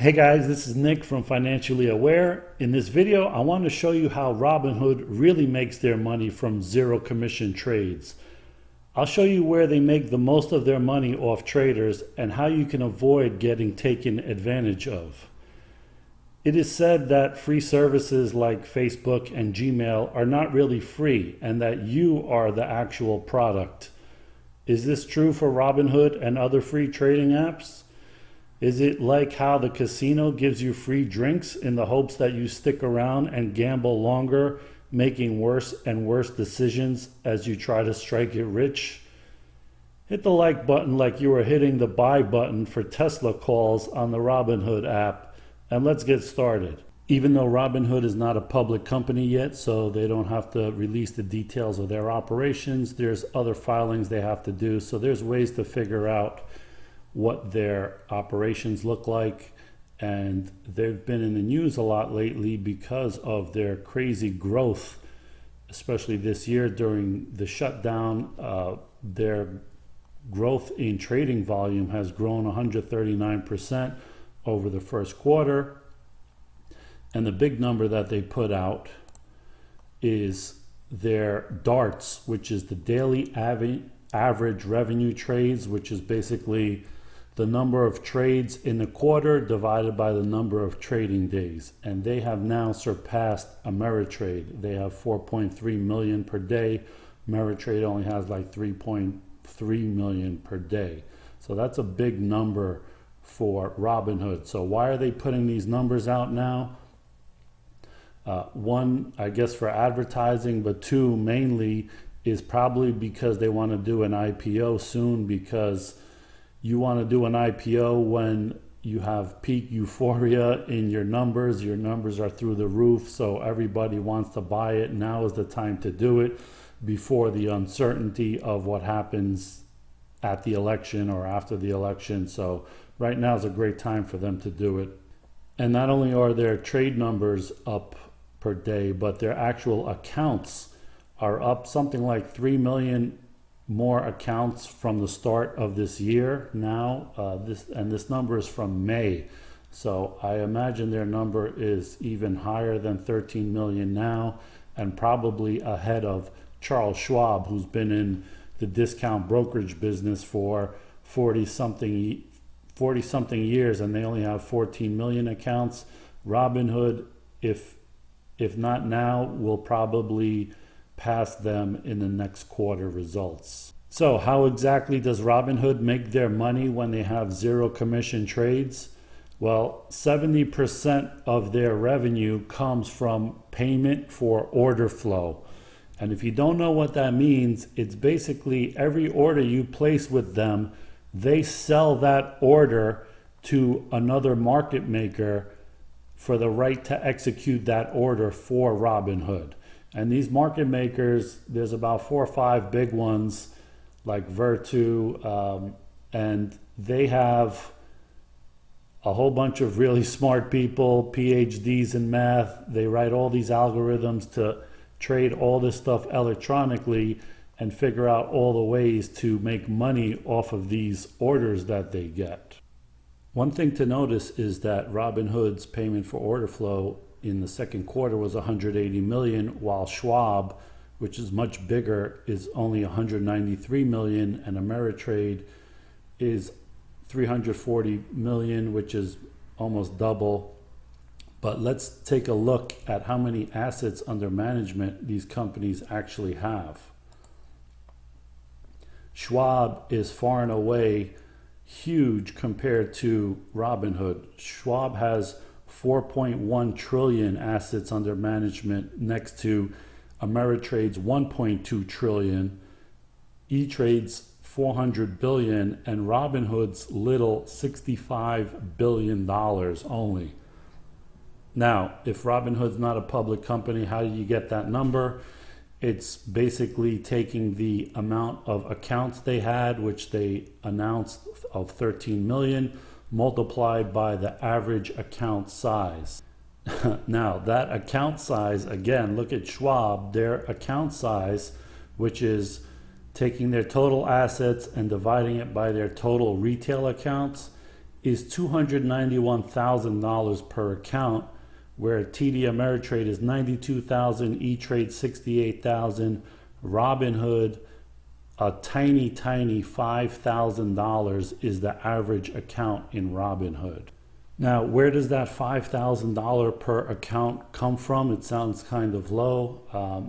Hey guys, this is Nick from Financially Aware. In this video, I want to show you how Robinhood really makes their money from zero commission trades. I'll show you where they make the most of their money off traders and how you can avoid getting taken advantage of. It is said that free services like Facebook and Gmail are not really free and that you are the actual product. Is this true for Robinhood and other free trading apps? Is it like how the casino gives you free drinks in the hopes that you stick around and gamble longer, making worse and worse decisions as you try to strike it rich? Hit the like button like you were hitting the buy button for Tesla calls on the Robinhood app, and let's get started. Even though Robinhood is not a public company yet, so they don't have to release the details of their operations, there's other filings they have to do, so there's ways to figure out what their operations look like, and they've been in the news a lot lately because of their crazy growth, especially this year during the shutdown. Their growth in trading volume has grown 139% over the first quarter, and the big number that they put out is their DARTs, which is the daily average revenue trades, which is basically the number of trades in the quarter divided by the number of trading days. And they have now surpassed Ameritrade. They have 4.3 million per day. Ameritrade only has like 3.3 million per day. So that's a big number for Robinhood. So why are they putting these numbers out now? One, I guess for advertising, but two, mainly is probably because they want to do an IPO soon, because you want to do an IPO when you have peak euphoria in your numbers are through the roof, so everybody wants to buy it. Now is the time to do it before the uncertainty of what happens at the election or after the election. So right now is a great time for them to do it. And not only are their trade numbers up per day, but their actual accounts are up something like 3 million more accounts from the start of this year now. This number is from May. So I imagine their number is even higher than 13 million now, and probably ahead of Charles Schwab, who's been in the discount brokerage business for 40 something years, and they only have 14 million accounts. Robinhood, if not now, will probably pass them in the next quarter results. So how exactly does Robinhood make their money when they have zero commission trades? Well, 70% of their revenue comes from payment for order flow. And if you don't know what that means, it's basically every order you place with them, they sell that order to another market maker for the right to execute that order for Robinhood. And these market makers, there's about 4 or 5 big ones like Virtu, and they have a whole bunch of really smart people, PhDs in math. They write all these algorithms to trade all this stuff electronically and figure out all the ways to make money off of these orders that they get. One thing to notice is that Robinhood's payment for order flow in the second quarter was 180 million, while Schwab, which is much bigger, is only 193 million, and Ameritrade is 340 million, which is almost double. But let's take a look at how many assets under management these companies actually have. Schwab is far and away huge compared to Robinhood. Schwab has 4.1 trillion assets under management next to Ameritrade's 1.2 trillion, E-Trade's 400 billion, and Robinhood's little $65 billion only. Now, if Robinhood's not a public company, how do you get that number? It's basically taking the amount of accounts they had, which they announced of 13 million, multiplied by the average account size. Now, that account size, again, look at Schwab, their account size, which is taking their total assets and dividing it by their total retail accounts, is $291,000 per account, where TD Ameritrade is $92,000, E-Trade $68,000, Robinhood a tiny $5,000 is the average account in Robinhood. Now, where does that $5,000 per account come from? It sounds kind of low.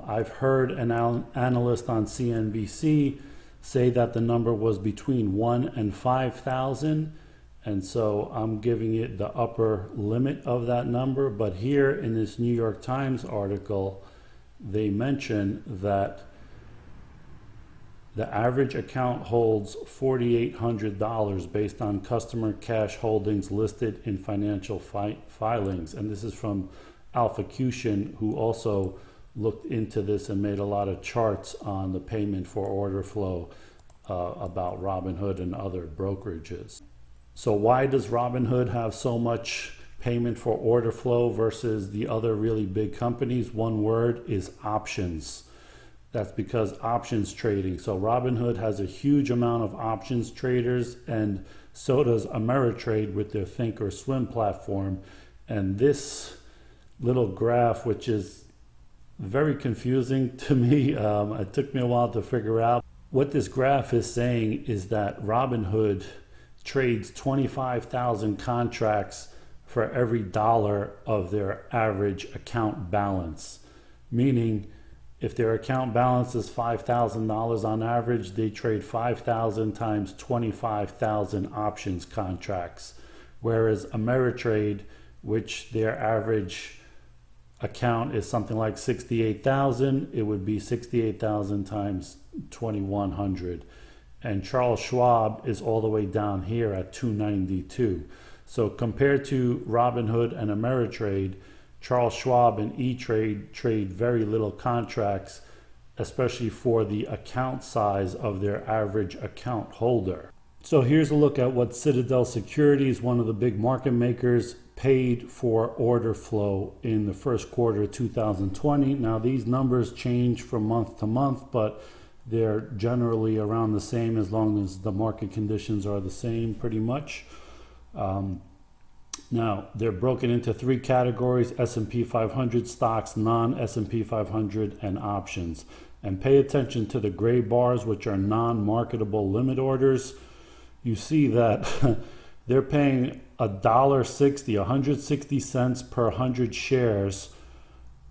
I've heard an analyst on CNBC say that the number was between 1 and 5,000. And so I'm giving it the upper limit of that number. But here in this New York Times article, they mention that the average account holds $4,800 based on customer cash holdings listed in financial filings. And this is from Alphacution, who also looked into this and made a lot of charts on the payment for order flow about Robinhood and other brokerages. So why does Robinhood have so much payment for order flow versus the other really big companies? One word is options. That's because options trading. So Robinhood has a huge amount of options traders, and so does Ameritrade with their Thinkorswim platform. And this little graph, which is very confusing to me, it took me a while to figure out. What this graph is saying is that Robinhood trades 25,000 contracts for every dollar of their average account balance. Meaning, if their account balance is $5,000 on average, they trade 5,000 times 25,000 options contracts. Whereas Ameritrade, which their average account is something like 68,000, it would be 68,000 times 2,100. And Charles Schwab is all the way down here at 292. So compared to Robinhood and Ameritrade, Charles Schwab and E-Trade trade very little contracts, especially for the account size of their average account holder. So here's a look at what Citadel Securities, one of the big market makers, paid for order flow in the first quarter of 2020. Now these numbers change from month to month, but they're generally around the same as long as the market conditions are the same pretty much. Now, they're broken into three categories: S&P 500 stocks, non-S&P 500, and options. And pay attention to the gray bars, which are non-marketable limit orders. You see that they're paying $1.60, 160 cents per 100 shares.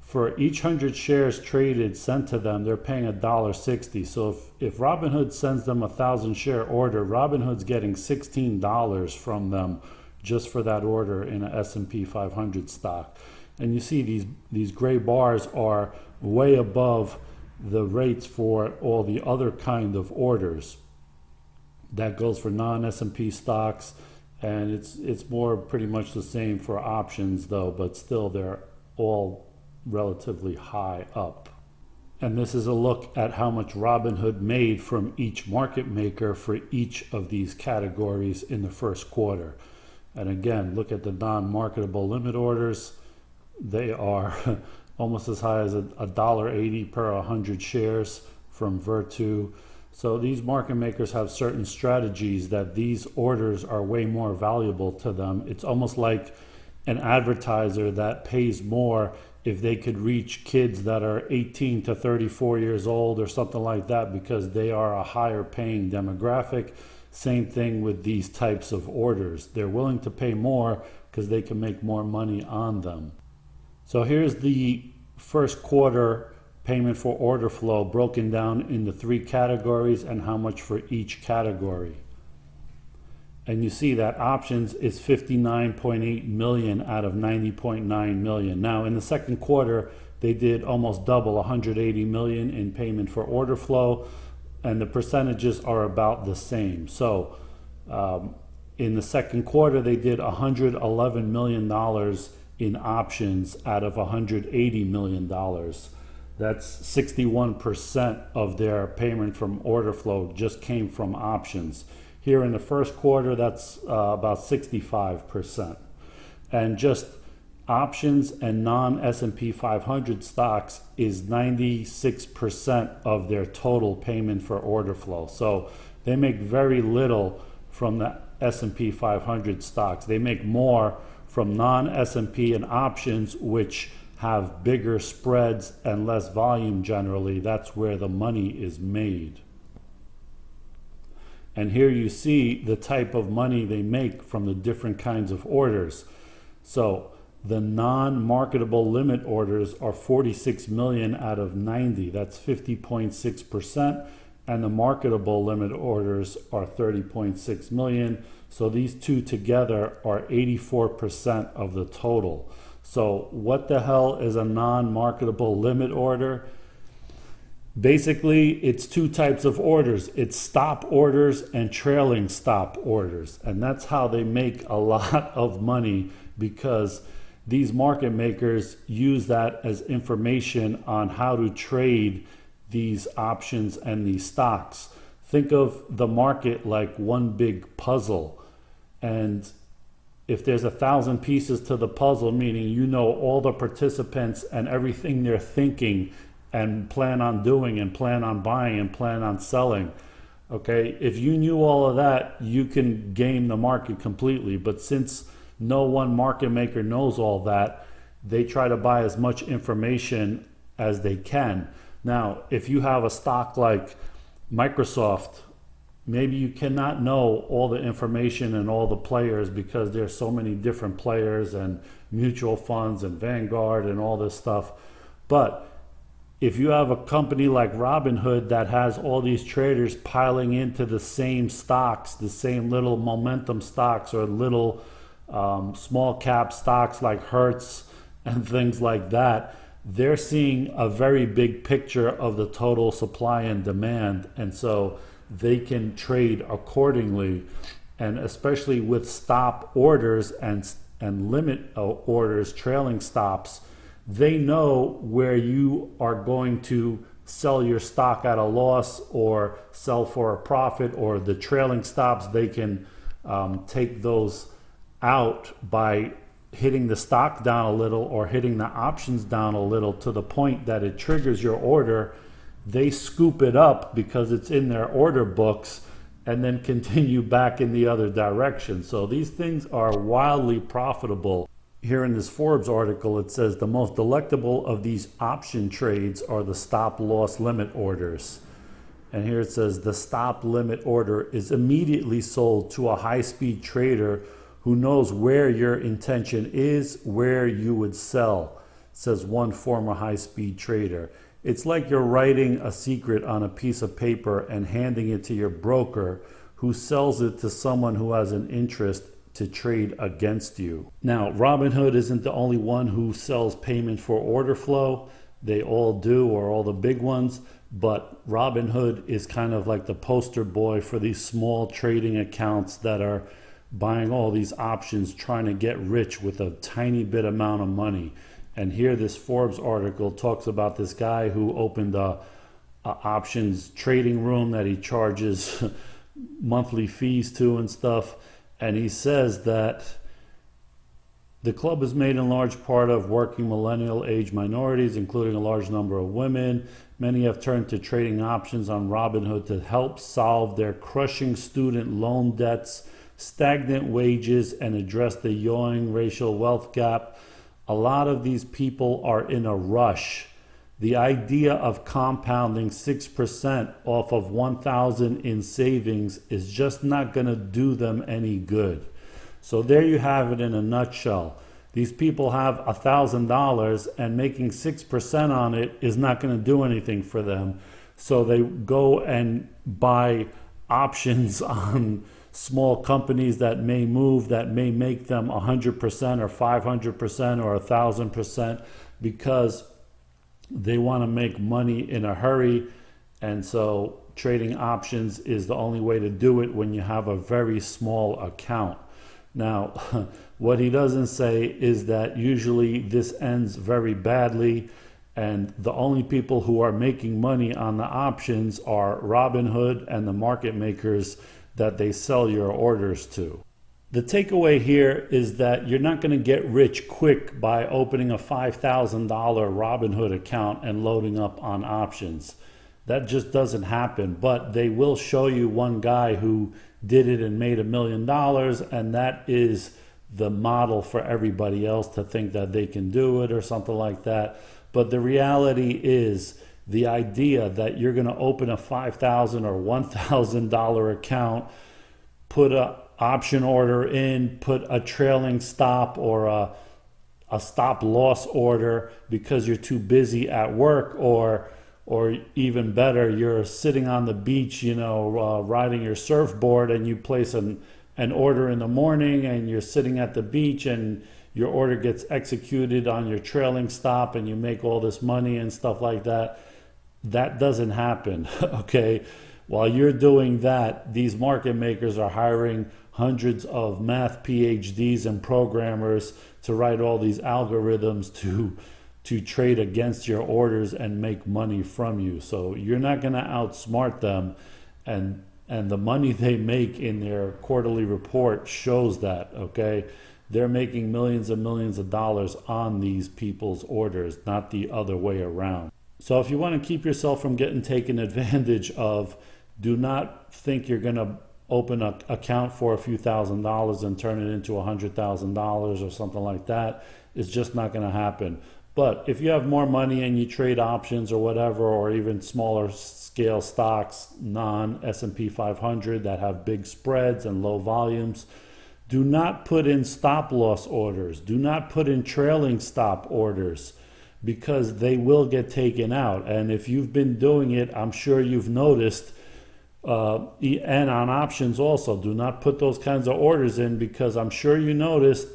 For each 100 shares traded sent to them, they're paying $1.60. So if Robinhood sends them 1,000 share order, Robinhood's getting $16 from them just for that order in an S&P 500 stock. And you see these gray bars are way above the rates for all the other kind of orders. That goes for non-S&P stocks, and it's more pretty much the same for options though, but still they're all relatively high up. And this is a look at how much Robinhood made from each market maker for each of these categories in the first quarter. And again, look at the non-marketable limit orders. They are almost as high as $1.80 per 100 shares from Virtu. So these market makers have certain strategies that these orders are way more valuable to them. It's almost like an advertiser that pays more if they could reach kids that are 18 to 34 years old or something like that, because they are a higher paying demographic. Same thing with these types of orders. They're willing to pay more because they can make more money on them. So here's the first quarter payment for order flow broken down into three categories and how much for each category. And you see that options is 59.8 million out of 90.9 million. Now in the second quarter, they did almost double, 180 million in payment for order flow, and the percentages are about the same. So in the second quarter, they did $111 million in options out of $180 million. That's 61% of their payment from order flow just came from options. Here in the first quarter, that's about 65%. And just options and non-S&P 500 stocks is 96% of their total payment for order flow. So they make very little from the S&P 500 stocks. They make more from non-S&P and options, which have bigger spreads and less volume generally. That's where the money is made. And here you see the type of money they make from the different kinds of orders. So the non-marketable limit orders are 46 million out of 90. That's 50.6%. And the marketable limit orders are 30.6 million. So these two together are 84% of the total. So what the hell is a non-marketable limit order? Basically, it's two types of orders. It's stop orders and trailing stop orders. And that's how they make a lot of money, because these market makers use that as information on how to trade these options and these stocks. Think of the market like one big puzzle. And if there's 1,000 pieces to the puzzle, meaning you know all the participants and everything they're thinking and plan on doing and plan on buying and plan on selling, okay, if you knew all of that, you can game the market completely. But since no one market maker knows all that, they try to buy as much information as they can. Now, if you have a stock like Microsoft, maybe you cannot know all the information and all the players, because there's so many different players and mutual funds and Vanguard and all this stuff. But if you have a company like Robinhood that has all these traders piling into the same stocks, the same little momentum stocks or little small cap stocks like Hertz and things like that, they're seeing a very big picture of the total supply and demand, and so they can trade accordingly. And especially with stop orders and limit orders, trailing stops, they know where you are going to sell your stock at a loss or sell for a profit, or the trailing stops, they can take those out by hitting the stock down a little or hitting the options down a little to the point that it triggers your order. They scoop it up because it's in their order books and then continue back in the other direction. So these things are wildly profitable. Here in this Forbes article, it says the most delectable of these option trades are the stop loss limit orders. And here it says the stop limit order is immediately sold to a high-speed trader who knows where your intention is, where you would sell, says one former high-speed trader. It's like you're writing a secret on a piece of paper and handing it to your broker, who sells it to someone who has an interest to trade against you. Now, Robinhood isn't the only one who sells payment for order flow. They all do, or all the big ones, but Robinhood is kind of like the poster boy for these small trading accounts that are buying all these options, trying to get rich with a tiny bit amount of money. And here this Forbes article talks about this guy who opened a options trading room that he charges monthly fees to and stuff. And he says that the club is made in large part of working millennial age minorities, including a large number of women. Many have turned to trading options on Robinhood to help solve their crushing student loan debts, stagnant wages, and address the yawning racial wealth gap. A lot of these people are in a rush. The idea of compounding 6% off of $1,000 in savings is just not going to do them any good. So there you have it in a nutshell. These people have $1,000 and making 6% on it is not going to do anything for them. So they go and buy options on small companies that may move, that may make them 100% or 500% or 1,000%, because they want to make money in a hurry. And so trading options is the only way to do it when you have a very small account. Now, what he doesn't say is that usually this ends very badly, and the only people who are making money on the options are Robinhood and the market makers that they sell your orders to. The takeaway here is that you're not going to get rich quick by opening a $5,000 Robinhood account and loading up on options. That just doesn't happen. But they will show you one guy who did it and made $1 million, and that is the model for everybody else to think that they can do it or something like that. But the reality is, the idea that you're going to open a $5,000 or $1,000 account, put a option order in, put a trailing stop or a stop loss order because you're too busy at work, or even better, you're sitting on the beach, riding your surfboard, and you place an order in the morning, and you're sitting at the beach, and your order gets executed on your trailing stop, and you make all this money and stuff like that. That doesn't happen. Okay, while you're doing that, these market makers are hiring hundreds of math PhDs and programmers to write all these algorithms to trade against your orders and make money from you. So you're not going to outsmart them, and the money they make in their quarterly report shows that. Okay, they're making millions and millions of dollars on these people's orders, not the other way around. So if you want to keep yourself from getting taken advantage of, do not think you're going to open an account for a few $1,000s and turn it into $100,000 or something like that. It's just not going to happen. But if you have more money and you trade options or whatever, or even smaller scale stocks, non-S&P 500 that have big spreads and low volumes, do not put in stop loss orders. Do not put in trailing stop orders, because they will get taken out. And if you've been doing it, I'm sure you've noticed, and on options also, do not put those kinds of orders in, because I'm sure you noticed,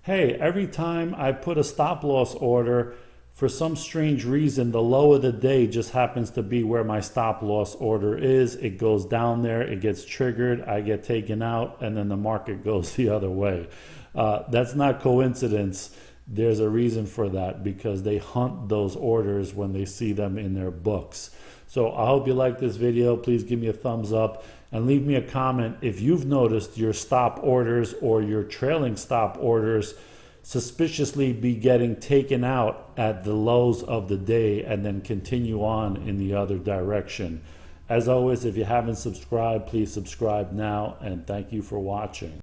hey, every time I put a stop loss order, for some strange reason, the low of the day just happens to be where my stop loss order is. It goes down there, it gets triggered, I get taken out, and then the market goes the other way. That's not coincidence. There's a reason for that, because they hunt those orders when they see them in their books. So I hope you like this video. Please give me a thumbs up and leave me a comment if you've noticed your stop orders or your trailing stop orders suspiciously be getting taken out at the lows of the day and then continue on in the other direction. As always, if you haven't subscribed, please subscribe now, and thank you for watching.